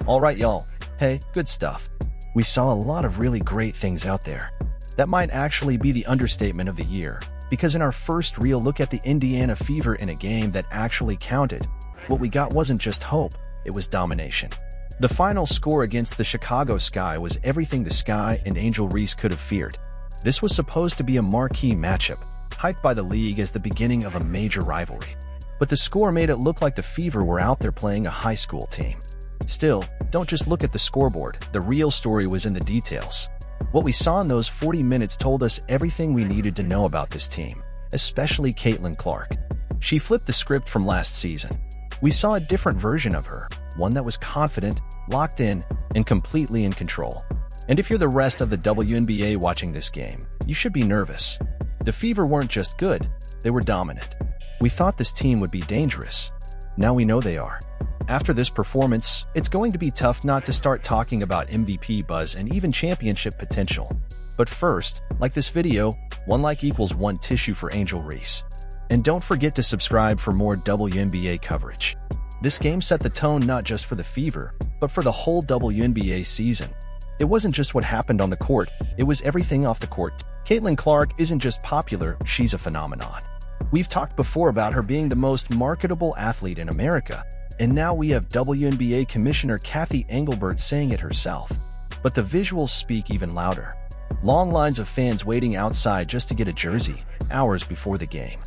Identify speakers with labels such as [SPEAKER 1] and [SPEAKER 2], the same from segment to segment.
[SPEAKER 1] Alright y'all, hey, good stuff. We saw a lot of really great things out there. That might actually be the understatement of the year, because in our first real look at the Indiana Fever in a game that actually counted, what we got wasn't just hope, it was domination. The final score against the Chicago Sky was everything the Sky and Angel Reese could have feared. This was supposed to be a marquee matchup, hyped by the league as the beginning of a major rivalry. But the score made it look like the Fever were out there playing a high school team. Still, don't just look at the scoreboard, the real story was in the details. What we saw in those 40 minutes told us everything we needed to know about this team, especially Caitlin Clark. She flipped the script from last season. We saw a different version of her, one that was confident, locked in, and completely in control. And if you're the rest of the WNBA watching this game, you should be nervous. The Fever weren't just good, they were dominant. We thought this team would be dangerous. Now we know they are. After this performance, it's going to be tough not to start talking about MVP buzz and even championship potential. But first, like this video, 1 like equals 1 tissue for Angel Reese. And don't forget to subscribe for more WNBA coverage. This game set the tone not just for the Fever, but for the whole WNBA season. It wasn't just what happened on the court, it was everything off the court. Caitlin Clark isn't just popular, she's a phenomenon. We've talked before about her being the most marketable athlete in America, and now we have WNBA Commissioner Cathy Engelbert saying it herself. But the visuals speak even louder. Long lines of fans waiting outside just to get a jersey, hours before the game.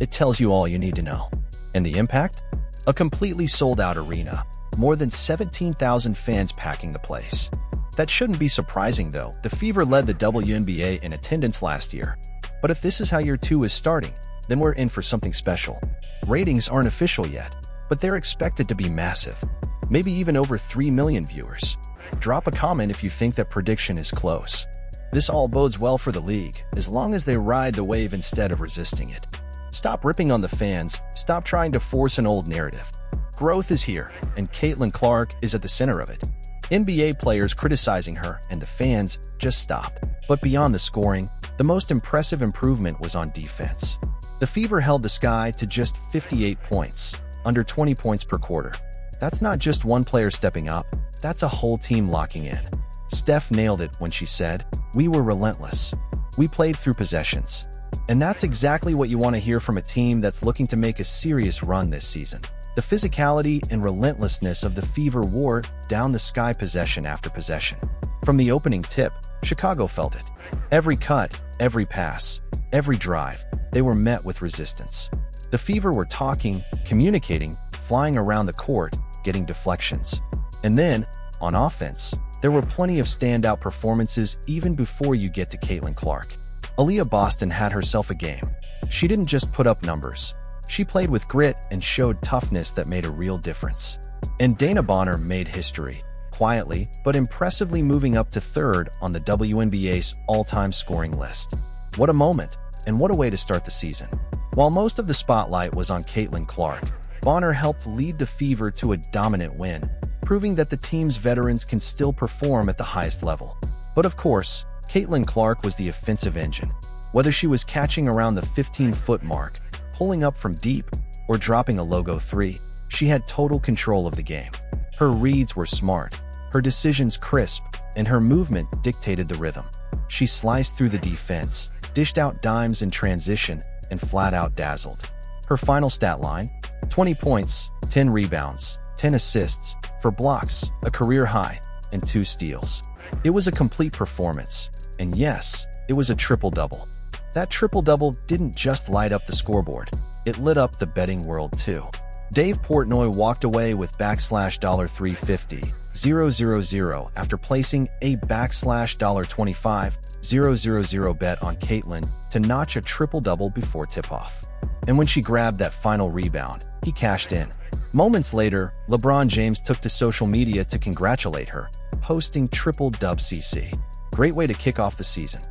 [SPEAKER 1] It tells you all you need to know. And the impact? A completely sold-out arena. More than 17,000 fans packing the place. That shouldn't be surprising though. The Fever led the WNBA in attendance last year. But if this is how year 2 is starting, then we're in for something special. Ratings aren't official yet, but they're expected to be massive. Maybe even over 3 million viewers. Drop a comment if you think that prediction is close. This all bodes well for the league, as long as they ride the wave instead of resisting it. Stop ripping on the fans, stop trying to force an old narrative. Growth is here, and Caitlin Clark is at the center of it. NBA players criticizing her, and the fans just stopped. But beyond the scoring, the most impressive improvement was on defense. The Fever held the Sky to just 58 points, under 20 points per quarter. That's not just one player stepping up, that's a whole team locking in. Steph nailed it when she said, "We were relentless. We played through possessions." And that's exactly what you want to hear from a team that's looking to make a serious run this season. The physicality and relentlessness of the Fever wore down the Sky possession after possession. From the opening tip, Chicago felt it. Every cut, every pass, every drive, they were met with resistance. The Fever were talking, communicating, flying around the court, getting deflections. And then, on offense, there were plenty of standout performances even before you get to Caitlin Clark. Aaliyah Boston had herself a game. She didn't just put up numbers. She played with grit and showed toughness that made a real difference. And Dana Bonner made history, quietly but impressively moving up to 3rd on the WNBA's all-time scoring list. What a moment, and what a way to start the season. While most of the spotlight was on Caitlin Clark, Bonner helped lead the Fever to a dominant win, proving that the team's veterans can still perform at the highest level. But of course, Caitlin Clark was the offensive engine. Whether she was catching around the 15-foot mark, pulling up from deep, or dropping a logo 3, she had total control of the game. Her reads were smart, her decisions crisp, and her movement dictated the rhythm. She sliced through the defense, dished out dimes in transition, and flat-out dazzled. Her final stat line? 20 points, 10 rebounds, 10 assists, 4 blocks, a career high, and 2 steals. It was a complete performance, and yes, it was a triple-double. That triple-double didn't just light up the scoreboard, it lit up the betting world too. Dave Portnoy walked away with $350,000 after placing a $25,000 bet on Caitlin to notch a triple-double before tip-off. And when she grabbed that final rebound, he cashed in. Moments later, LeBron James took to social media to congratulate her, posting triple-dub CC. Great way to kick off the season.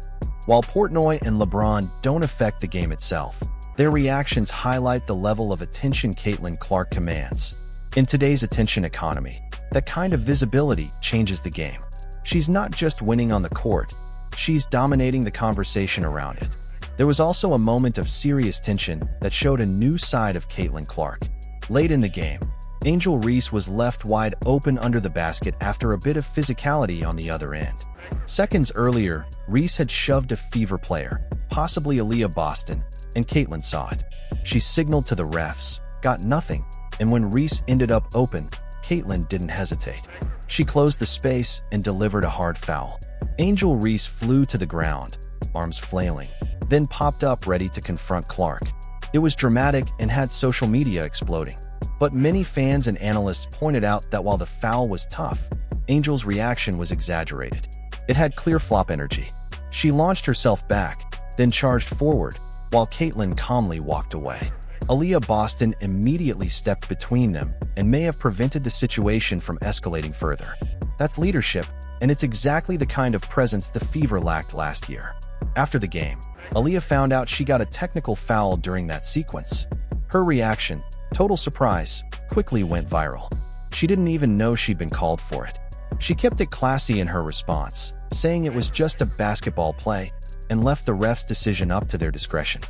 [SPEAKER 1] While Portnoy and LeBron don't affect the game itself, their reactions highlight the level of attention Caitlin Clark commands. In today's attention economy, that kind of visibility changes the game. She's not just winning on the court, she's dominating the conversation around it. There was also a moment of serious tension that showed a new side of Caitlin Clark. Late in the game, Angel Reese was left wide open under the basket after a bit of physicality on the other end. Seconds earlier, Reese had shoved a Fever player, possibly Aaliyah Boston, and Caitlin saw it. She signaled to the refs, got nothing, and when Reese ended up open, Caitlin didn't hesitate. She closed the space and delivered a hard foul. Angel Reese flew to the ground, arms flailing, then popped up ready to confront Clark. It was dramatic and had social media exploding. But many fans and analysts pointed out that while the foul was tough, Angel's reaction was exaggerated. It had clear flop energy. She launched herself back, then charged forward, while Caitlin calmly walked away. Aaliyah Boston immediately stepped between them and may have prevented the situation from escalating further. That's leadership, and it's exactly the kind of presence the Fever lacked last year. After the game, Aaliyah found out she got a technical foul during that sequence. Her reaction, total surprise, quickly went viral. She didn't even know she'd been called for it. She kept it classy in her response, saying it was just a basketball play, and left the ref's decision up to their discretion.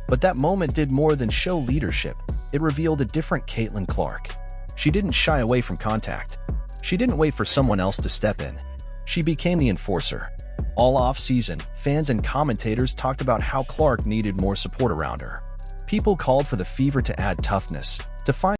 [SPEAKER 1] But that moment did more than show leadership. It revealed a different Caitlin Clark. She didn't shy away from contact. She didn't wait for someone else to step in. She became the enforcer. All off-season, fans and commentators talked about how Clark needed more support around her. People called for the Fever to add toughness, to find